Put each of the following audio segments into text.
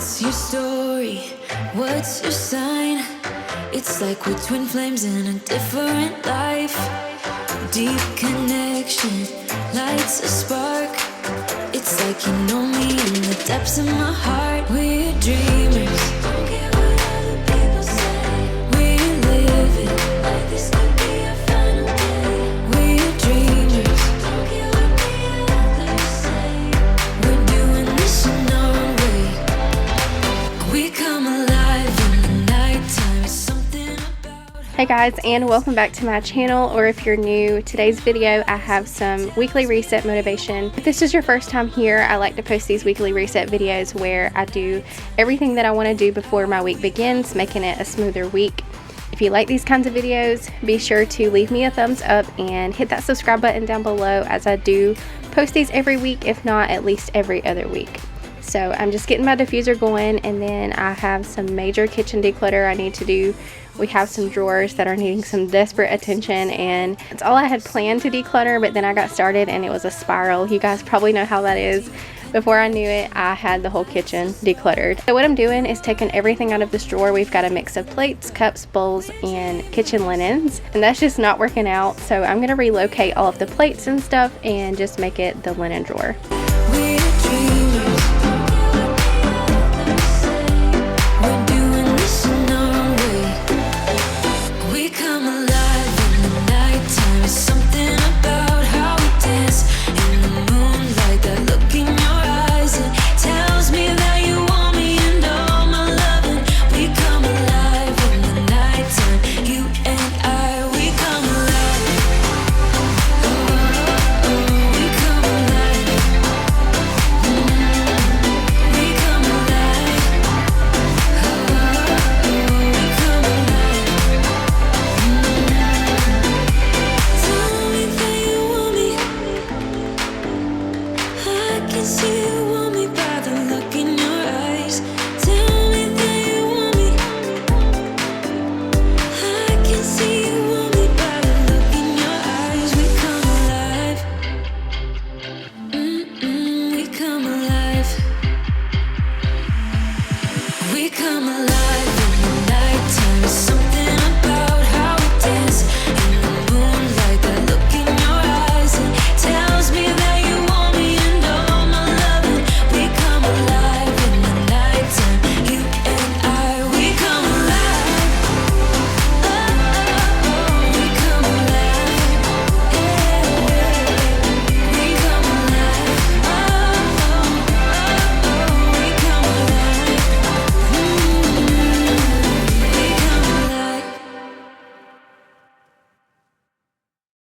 What's your story? What's your sign? It's like we're twin flames in a different life. Deep connection lights a spark. It's like you know me in the depths of my heart. We're dreamers. Don't care what other people say. We live it like this could be our final day. We're dreamers. Don't care what the others say. We're doing this in our way. We come alive in the nighttime. Something about. Hey guys, and welcome back to my channel, or if you're new, today's video I have some weekly reset motivation. If this is your first time here, I like to post these weekly reset videos where I do everything that I want to do before my week begins, making it a smoother week. If you like these kinds of videos, be sure to leave me a thumbs up and hit that subscribe button down below, as I do post these every week, if not at least every other week. So I'm just getting my diffuser going, and then I have some major kitchen declutter I need to do. We have some drawers that are needing some desperate attention, and it's all I had planned to declutter, but then I got started and it was a spiral. You guys probably know how that is. Before I knew it, I had the whole kitchen decluttered. So what I'm doing is taking everything out of this drawer. We've got a mix of plates, cups, bowls, and kitchen linens, and that's just not working out. So I'm gonna relocate all of the plates and stuff and just make it the linen drawer.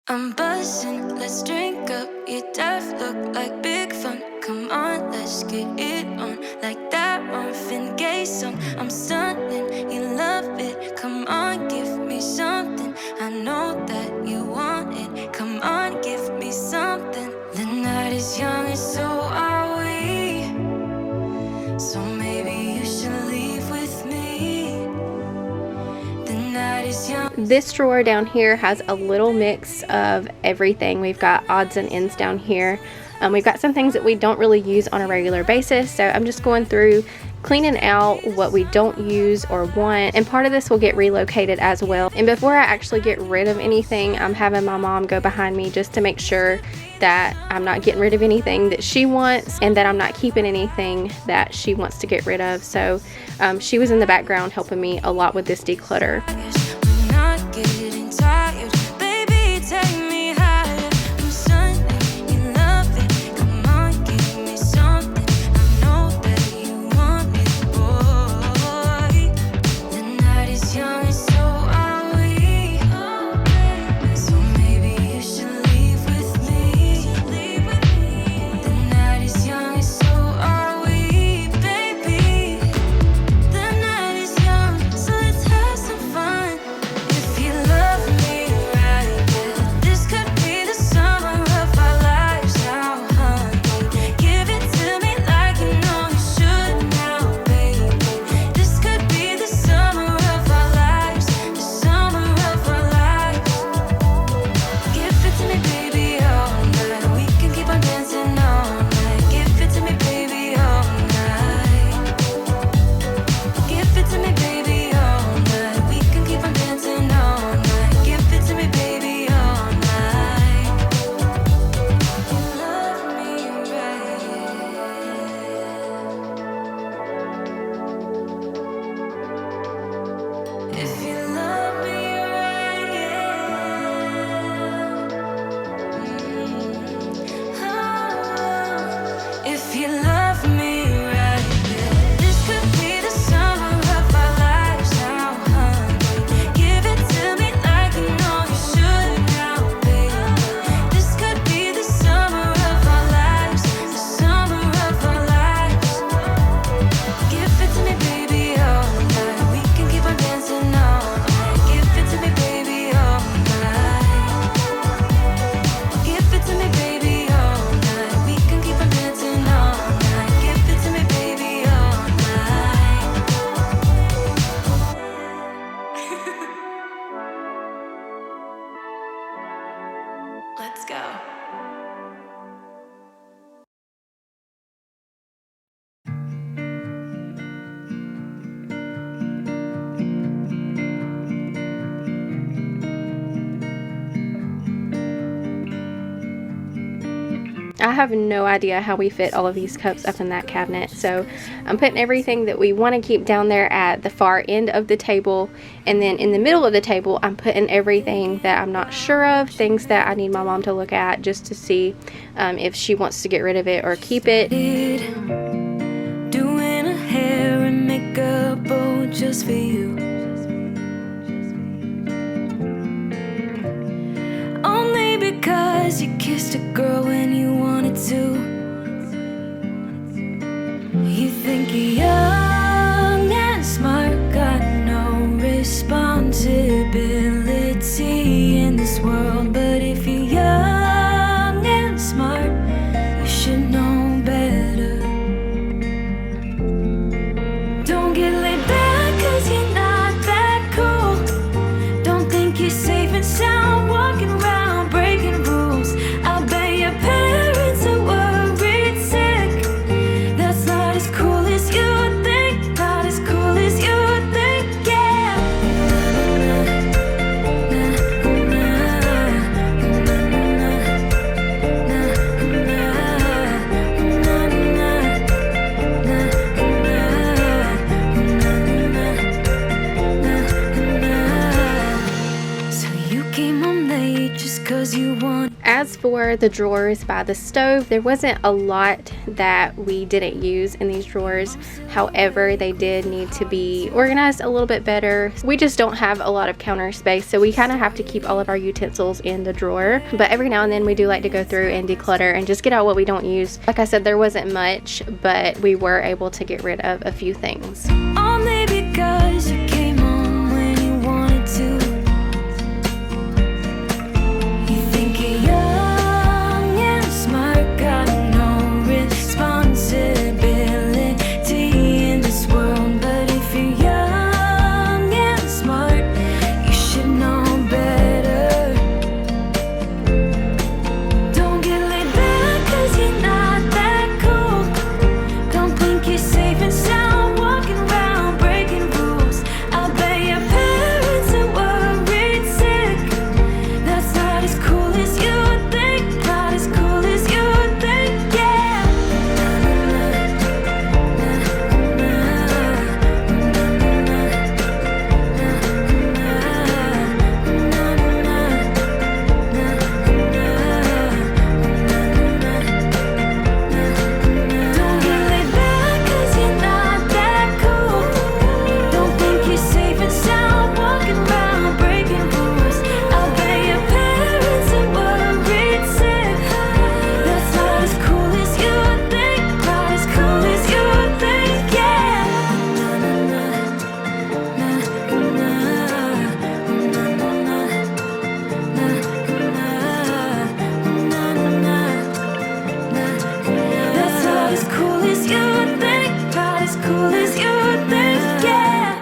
I'm buzzing, let's drink up. Your death look like big fun. Come on, let's get it on. Like that Marvin Gaye song. I'm stunning, you love it. Come on, give me something. I know that you want it. Come on, give me something. The night is young and so are we. So maybe you should leave with me. The night is young. This drawer down here has a little mix of everything. We've got odds and ends down here. We've got some things that we don't really use on a regular basis, so I'm just going through cleaning out what we don't use or want, and part of this will get relocated as well. And before I actually get rid of anything, I'm having my mom go behind me just to make sure that I'm not getting rid of anything that she wants and that I'm not keeping anything that she wants to get rid of. So she was in the background helping me a lot with this declutter. Getting tired, baby, take me higher. I'm stunning, you love it. Come on, give me something. I know that you want it, boy. The night is young and so are we. So maybe you should leave with me. The night is young and so are we, baby. The night is young, so let's have some fun. I have no idea how we fit all of these cups up in that cabinet. So I'm putting everything that we want to keep down there at the far end of the table, and then in the middle of the table I'm putting everything that I'm not sure of, things that I need my mom to look at just to see if she wants to get rid of it or keep it. Doing a hair and makeup, oh, just for you. Only because you kissed a girl when you wanted to. You think you're young and smart, got no responsibility in this world. But if you're young and smart, you should know better. Don't get laid back 'cause you're not that cool. Don't think you're safe and sound walking around breaking rules. I bet your parents are worried sick. That's not as cool as you think. Not as cool as you think, yeah. So you came home late just 'cause you want. As for the drawers by the stove, there wasn't a lot that we didn't use in these drawers. However, they did need to be organized a little bit better. We just don't have a lot of counter space, so we kind of have to keep all of our utensils in the drawer. But every now and then we do like to go through and declutter and just get out what we don't use. Like I said, there wasn't much, but we were able to get rid of a few things. Only because you came home when you wanted to. You think you're young and smart, got no responsibility in this world. But if you're young and smart, you should know better. Don't get laid back 'cause you're not that cool. Don't think you're safe and sound walking around breaking rules. I bet your parents are worried sick. That's not as cool as you think. Not as cool as you think, yeah. Don't get laid back 'cause you're not that cool. Don't think you're safe and sound walking around breaking rules. I bet your parents are worried sick. That's not as cool as you think. Not as cool as you think, yeah. That's not as cool as you think. Not as cool as you think, yeah.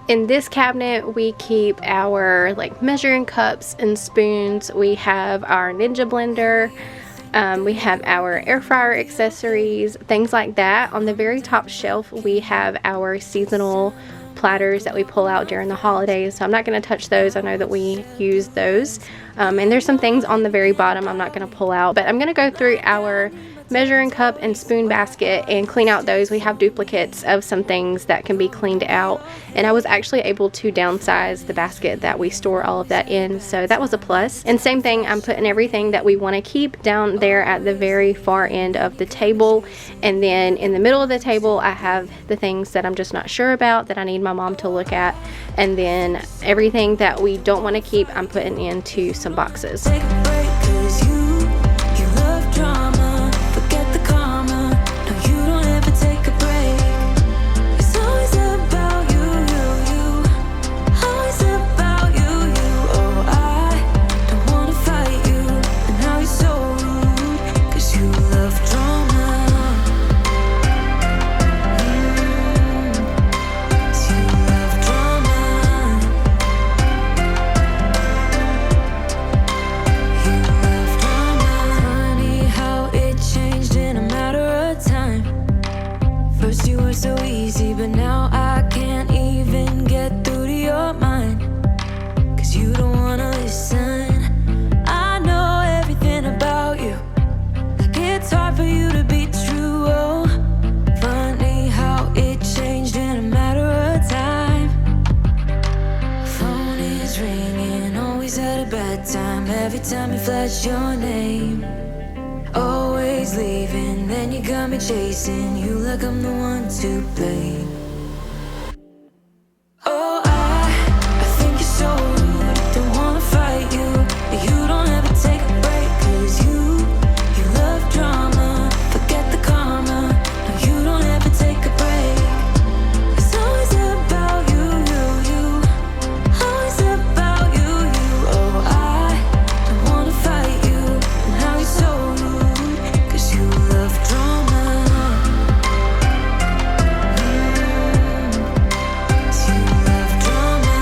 In this cabinet, we keep our measuring cups and spoons. We have our Ninja blender. We have our air fryer accessories, things like that. On the very top shelf, we have our seasonal platters that we pull out during the holidays. So I'm not going to touch those. I know that we use those. And there's some things on the very bottom I'm not going to pull out. But I'm going to go through our measuring cup and spoon basket and clean out those. We have duplicates of some things that can be cleaned out, and I was actually able to downsize the basket that we store all of that in, so that was a plus. And same thing, I'm putting everything that we want to keep down there at the very far end of the table, and then in the middle of the table I have the things that I'm just not sure about that I need my mom to look at, and then everything that we don't want to keep I'm putting into some boxes. Take a break 'cause you love drama. Forget the karma. No, you don't ever take a break. It's always about you. Always about you. Oh, I don't wanna fight you, but now you're so rude 'cause you love drama. 'Cause you love drama. You love drama. always had a bad time every time you flash your name. Always leaving, then you got me chasing you like I'm the one to blame. Oh, I think you're so rude, don't wanna fight you, but you don't ever take a break, 'cause you love drama, forget the karma, no, you don't ever take a break. It's always about you, always about you. Oh, I don't wanna fight you, and how you're so rude, 'cause you love drama. You love drama.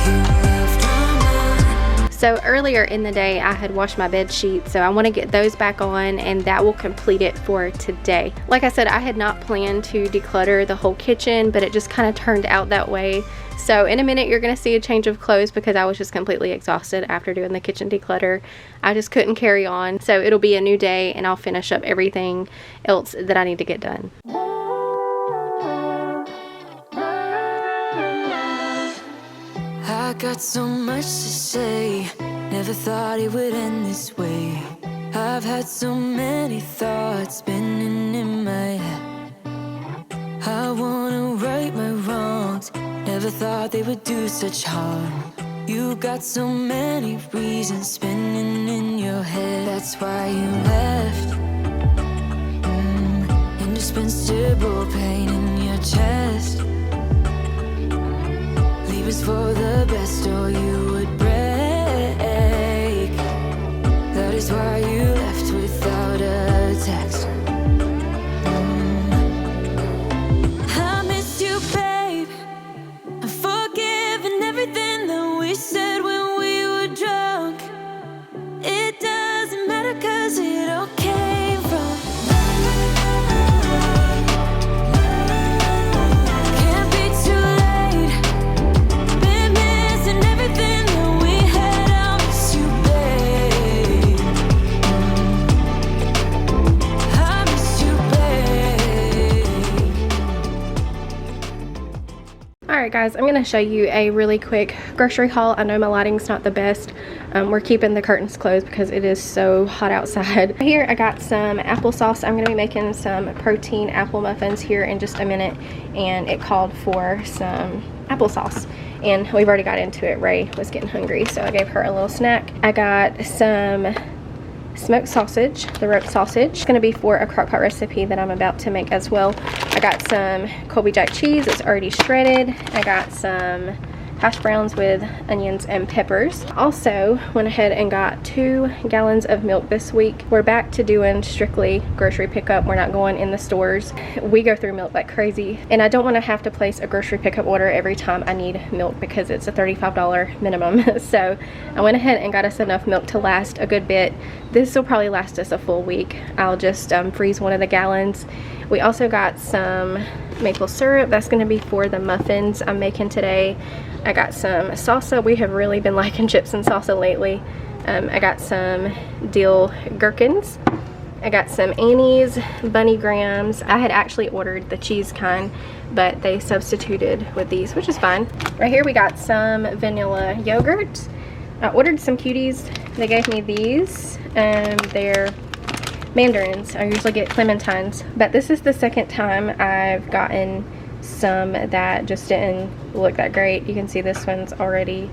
You love drama. So earlier in the day I had washed my bed sheets, so I want to get those back on, and that will complete it for today. Like I said, I had not planned to declutter the whole kitchen, but it just kind of turned out that way. So in a minute you're going to see a change of clothes because I was just completely exhausted after doing the kitchen declutter. I just couldn't carry on. So it'll be a new day and I'll finish up everything else that I need to get done. I got so much to say, never thought it would end this way. I've had so many thoughts spinning in my head. I wanna right my wrongs, never thought they would do such harm. You got so many reasons spinning in your head, that's why you left. Indispensable pain in your chest. Leave us for the best or you would break. That is why you left without a text. I miss you, babe. I'm forgiving everything that we said when we were drunk. It doesn't matter 'cause it all came from. Can't be too late. Been missing everything that we had. I'll miss you, babe. I miss you, babe. Alright guys, I'm going to show you a really quick grocery haul. I know my lighting's not the best. We're keeping the curtains closed because it is so hot outside. Here I got some applesauce. I'm going to be making some protein apple muffins here in just a minute, and it called for some applesauce. And we've already got into it. Ray was getting hungry, so I gave her a little snack. I got some smoked sausage, the rope sausage. It's going to be for a crock pot recipe that I'm about to make as well. I got some Colby Jack cheese. It's already shredded. I got some hash browns with onions and peppers. Also went ahead and got 2 gallons of milk this week. We're back to doing strictly grocery pickup. We're not going in the stores. We go through milk like crazy, and I don't want to have to place a grocery pickup order every time I need milk because it's a $35 minimum. So I went ahead and got us enough milk to last a good bit. This will probably last us a full week. I'll just freeze one of the gallons. We also got some maple syrup. That's going to be for the muffins I'm making today. I got some salsa. We have really been liking chips and salsa lately. I got some dill gherkins. I got some Annie's bunny grams. I had actually ordered the cheese kind, but they substituted with these, which is fine. Right here we got some vanilla yogurt. I ordered some cuties. They gave me these. They're mandarins. I usually get clementines, but this is the second time I've gotten some that just didn't look that great. You can see this one's already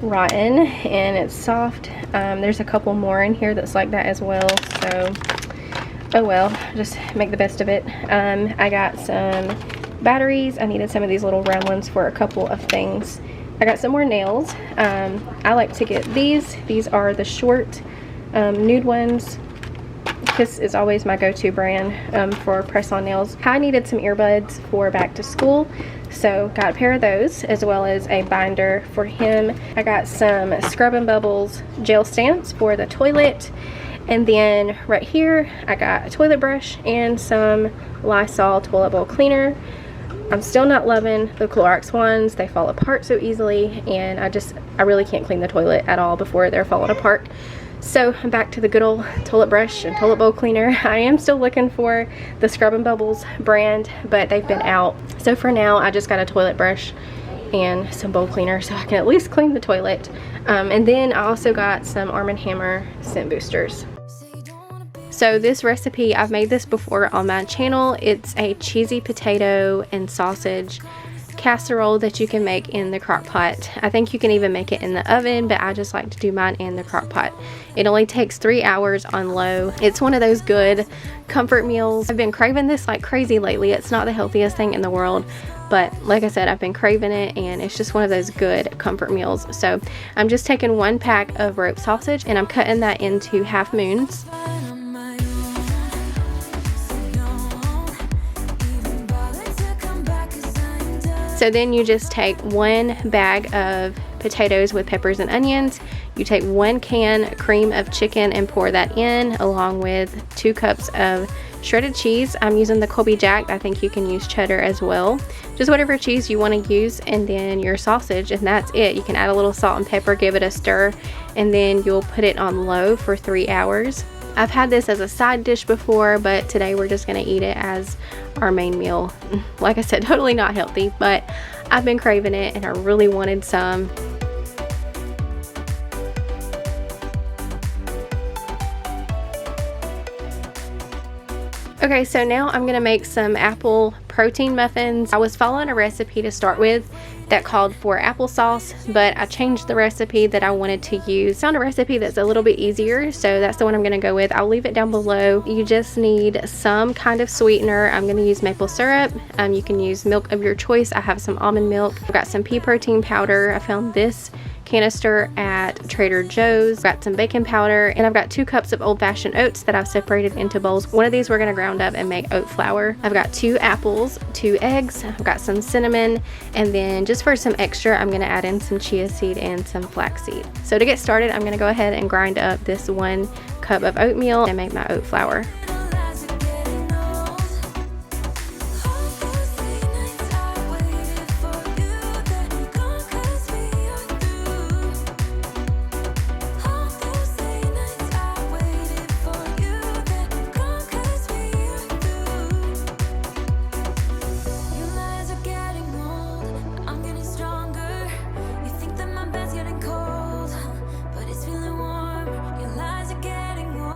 rotten and it's soft. There's a couple more in here that's like that as well, so oh well, just make the best of it. I got some batteries. I needed some of these little round ones for a couple of things. I got some more nails. I like to get these. These are the short nude ones. Kiss is always my go-to brand for press-on nails. I needed some earbuds for back to school, so got a pair of those as well as a binder for him. I got some Scrub and Bubbles gel stamps for the toilet, and then right here I got a toilet brush and some Lysol toilet bowl cleaner. I'm still not loving the Clorox ones. They fall apart so easily, and I really can't clean the toilet at all before they're falling apart. So I'm back to the good old toilet brush and toilet bowl cleaner. I am still looking for the Scrub and Bubbles brand, but they've been out. So for now, I just got a toilet brush and some bowl cleaner so I can at least clean the toilet. And then I also got some Arm & Hammer scent boosters. So this recipe, I've made this before on my channel. It's a cheesy potato and sausage casserole that you can make in the crock pot. I think you can even make it in the oven, but I just like to do mine in the crock pot. It only takes 3 hours on low. It's one of those good comfort meals. I've been craving this like crazy lately. It's not the healthiest thing in the world, but like I said, I've been craving it, and it's just one of those good comfort meals. So I'm just taking 1 pack of rope sausage and I'm cutting that into half moons. So then you just take 1 bag of potatoes with peppers and onions. You take 1 can cream of chicken and pour that in, along with 2 cups of shredded cheese. I'm using the Colby Jack. I think you can use cheddar as well. Just whatever cheese you want to use, and then your sausage, and that's it. You can add a little salt and pepper, give it a stir, and then you'll put it on low for 3 hours. I've had this as a side dish before, but today we're just going to eat it as our main meal. Like I said, totally not healthy, but I've been craving it and I really wanted some. Okay, so now I'm gonna make some apple protein muffins. I was following a recipe to start with that called for applesauce, but I changed the recipe that I wanted to use. Found a recipe that's a little bit easier, so that's the one I'm gonna go with. I'll leave it down below. You just need some kind of sweetener. I'm gonna use maple syrup. You can use milk of your choice. I have some almond milk. I've got some pea protein powder. I found this canister at Trader Joe's. I've got some baking powder, and I've got 2 cups of old-fashioned oats that I've separated into bowls. One of these we're going to ground up and make oat flour. I've got 2 apples, 2 eggs, I've got some cinnamon, and then just for some extra, I'm going to add in some chia seed and some flaxseed. So to get started, I'm going to go ahead and grind up this 1 cup of oatmeal and make my oat flour.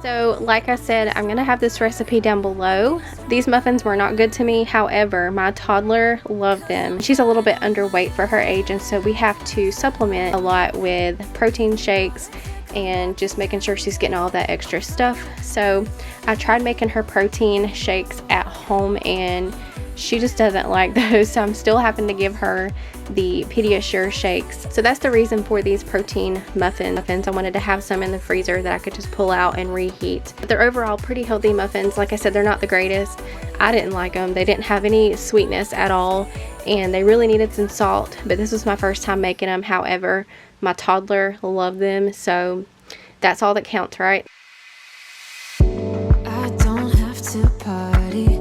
So like I said, I'm gonna have this recipe down below. These muffins were not good to me. However, my toddler loved them. She's a little bit underweight for her age, and so we have to supplement a lot with protein shakes and just making sure she's getting all that extra stuff. So I tried making her protein shakes at home, and she just doesn't like those, so I'm still having to give her the Pediasure shakes. So that's the reason for these protein muffins. I wanted to have some in the freezer that I could just pull out and reheat. But they're overall pretty healthy muffins. Like I said, they're not the greatest. I didn't like them. They didn't have any sweetness at all, and they really needed some salt, but this was my first time making them. However, my toddler loved them, so that's all that counts, right? I don't have to party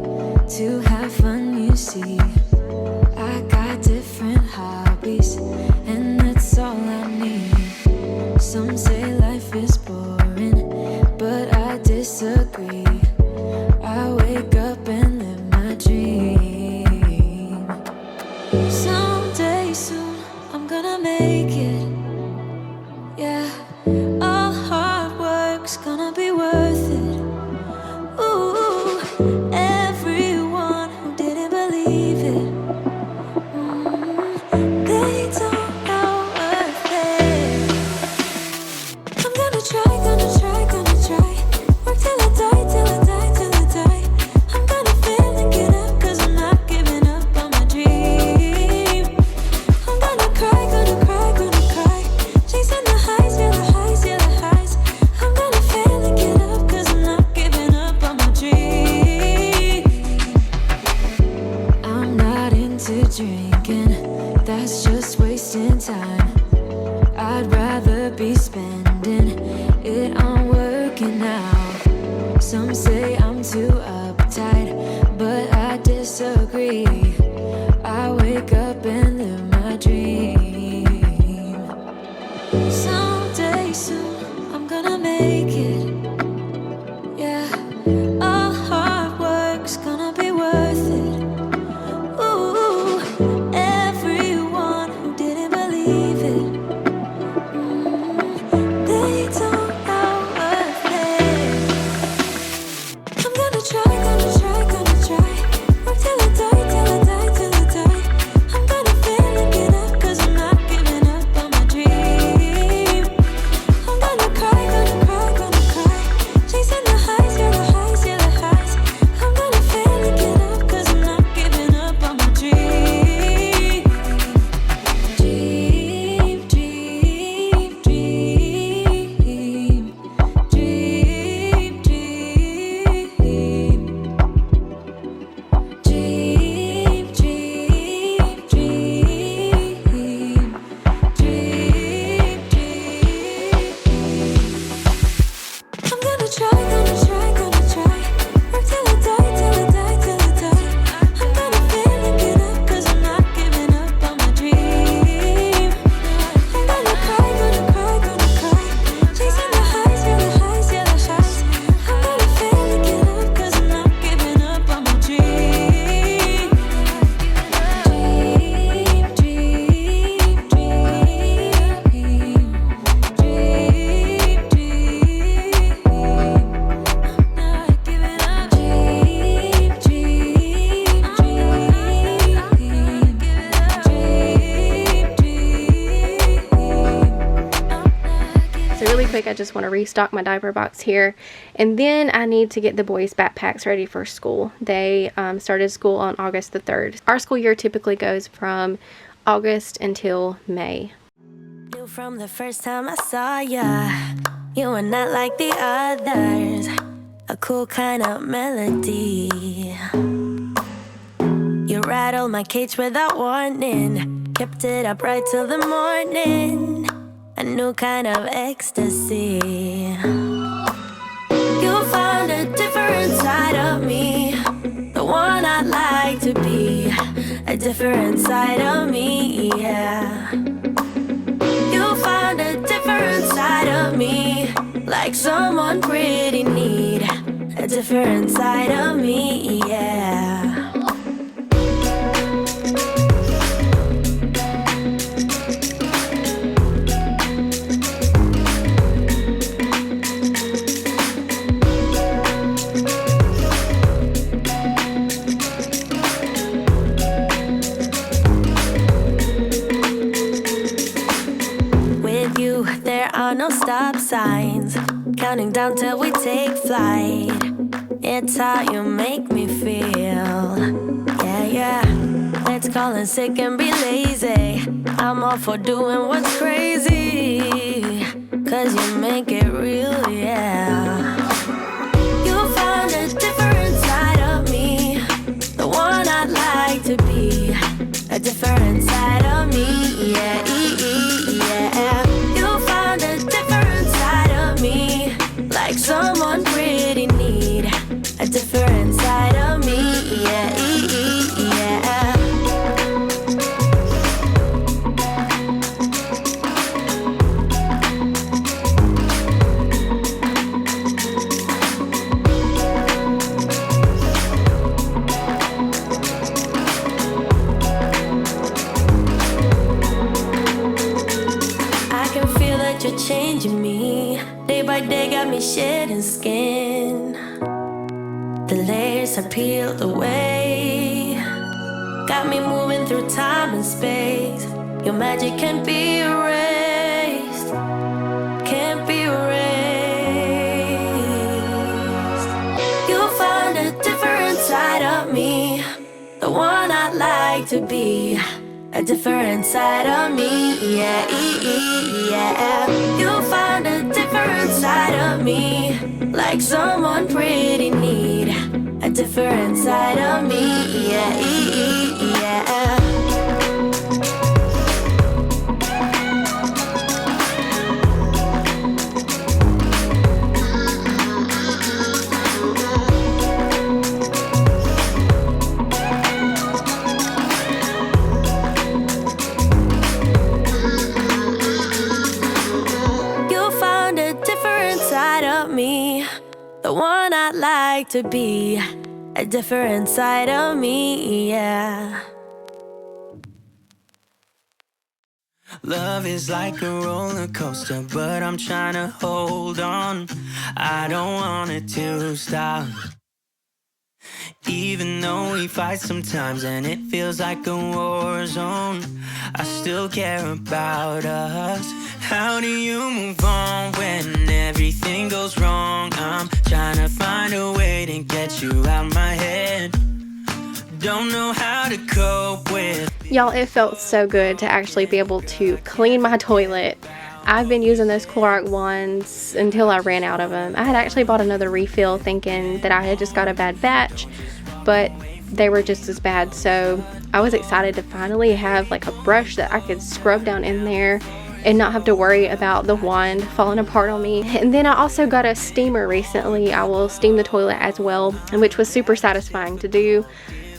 to have fun, you see. I got different hobbies, and that's all I need. Some say life is boring, but I disagree. I wake up and live my dream. Someday soon I'm gonna make it. Yeah, all hard work's gonna be worth it. Ooh, everyone who didn't believe it, they don't know worth it. I'm gonna try, gonna try, gonna try. Work till I die, till I die, till I die. I'm gonna fail and get up, 'cause I'm not giving up on my dream. I'm gonna cry, gonna cry, gonna cry. Chasing the highs, yeah, the highs, yeah, the highs. I'm gonna fail and get up, 'cause I'm not giving up on my dream. I'm not into drinking, that's just wasting time. I'd rather be spending it on working out. Some say I'm too uptight, but I disagree. I wake up and live my dream. Someday soon I'm gonna make quick. I just want to restock my diaper box here. And then I need to get the boys' backpacks ready for school. They started school on August the 3rd. Our school year typically goes from August until May. From the first time I saw ya, you were not like the others, a cool kind of melody. You rattled my cage without warning, kept it up right till the morning, a new kind of ecstasy. You found a different side of me, the one I'd like to be, a different side of me, yeah. You found a different side of me, like someone pretty neat, a different side of me, yeah. No stop signs, counting down till we take flight. It's how you make me feel. Yeah, yeah. Let's call in sick and be lazy. I'm all for doing what's crazy, 'cause you make it real, yeah. You found a different side of me, the one I'd like to be, a different side of me, yeah, yeah. Like someone pretty neat, a different side of me, yeah, yeah. I can feel that you're changing me. Day by day got me shedding skin. The layers are peeled away, got me moving through time and space. Your magic can't be erased, can't be erased. You found a different side of me, the one I'd like to be, a different side of me, yeah, yeah. You found a different side of me, like someone pretty neat, a different side of me, yeah, yeah. The one I'd like to be, a different side of me, yeah. Love is like a roller coaster, but I'm trying to hold on. I don't want it to stop. Even though we fight sometimes and it feels like a war zone, I still care about us. How do you move on when everything goes wrong? I'm trying to find a way to get you out my head. Don't know how to cope with. Y'all, it felt so good to actually be able to clean my toilet. I've been using those Clorox ones until I ran out of them. I had actually bought another refill thinking that I had just got a bad batch, but they were just as bad. So I was excited to finally have like a brush that I could scrub down in there and not have to worry about the wand falling apart on me. And then I also got a steamer recently. I will steam the toilet as well, which was super satisfying to do.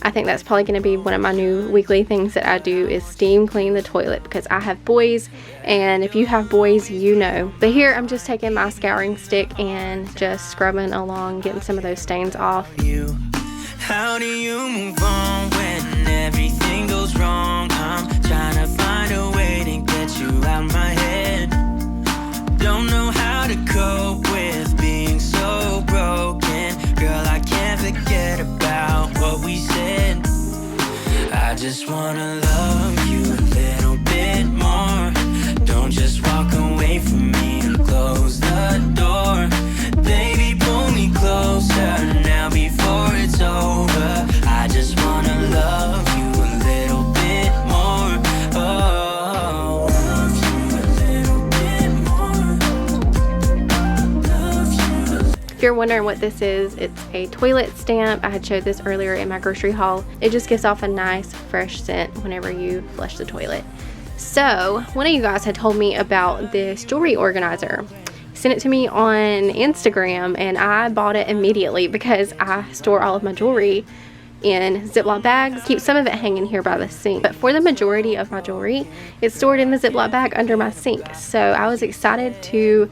I think that's probably going to be one of my new weekly things that I do, is steam clean the toilet, because I have boys, and if you have boys, you know. But here I'm just taking my scouring stick and just scrubbing along, getting some of those stains off. How do you move on when everything goes wrong? I'm trying to find a way to get you out my head. Don't know how to cope with being so broken. Girl, I can't forget about what we said. I just wanna love you a little bit more. Don't just walk away from me and close the you're wondering what this is, it's a toilet stamp. I had showed this earlier in my grocery haul. It just gives off a nice fresh scent whenever you flush the toilet. So one of you guys had told me about this jewelry organizer. Sent it to me on Instagram, and I bought it immediately because I store all of my jewelry in Ziploc bags. Keep some of it hanging here by the sink, but for the majority of my jewelry, it's stored in the Ziploc bag under my sink. So I was excited to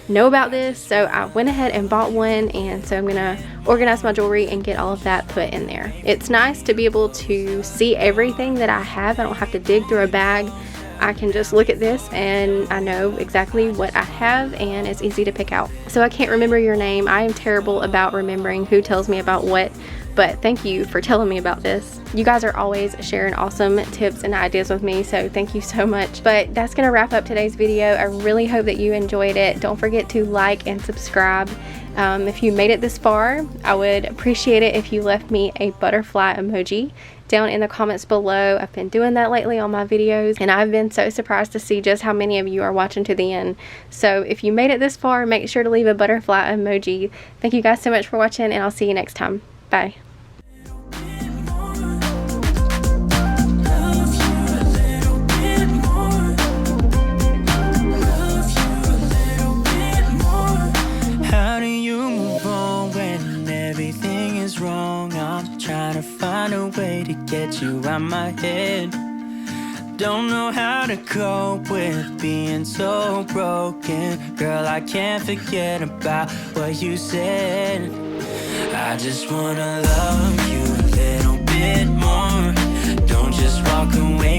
know about this, so I went ahead and bought one, and so I'm gonna organize my jewelry and get all of that put in there. It's nice to be able to see everything that I have. I don't have to dig through a bag. I can just look at this and I know exactly what I have, and it's easy to pick out. So I can't remember your name. I am terrible about remembering who tells me about what, but thank you for telling me about this. You guys are always sharing awesome tips and ideas with me, so thank you so much. But that's gonna wrap up today's video. I really hope that you enjoyed it. Don't forget to like and subscribe. If you made it this far, I would appreciate it if you left me a butterfly emoji down in the comments below. I've been doing that lately on my videos, and I've been so surprised to see just how many of you are watching to the end. So if you made it this far, make sure to leave a butterfly emoji. Thank you guys so much for watching, and I'll see you next time. Bye. Find a way to get you out my head. Don't know how to cope with being so broken. Girl, I can't forget about what you said. I just wanna love you a little bit more. Don't just walk away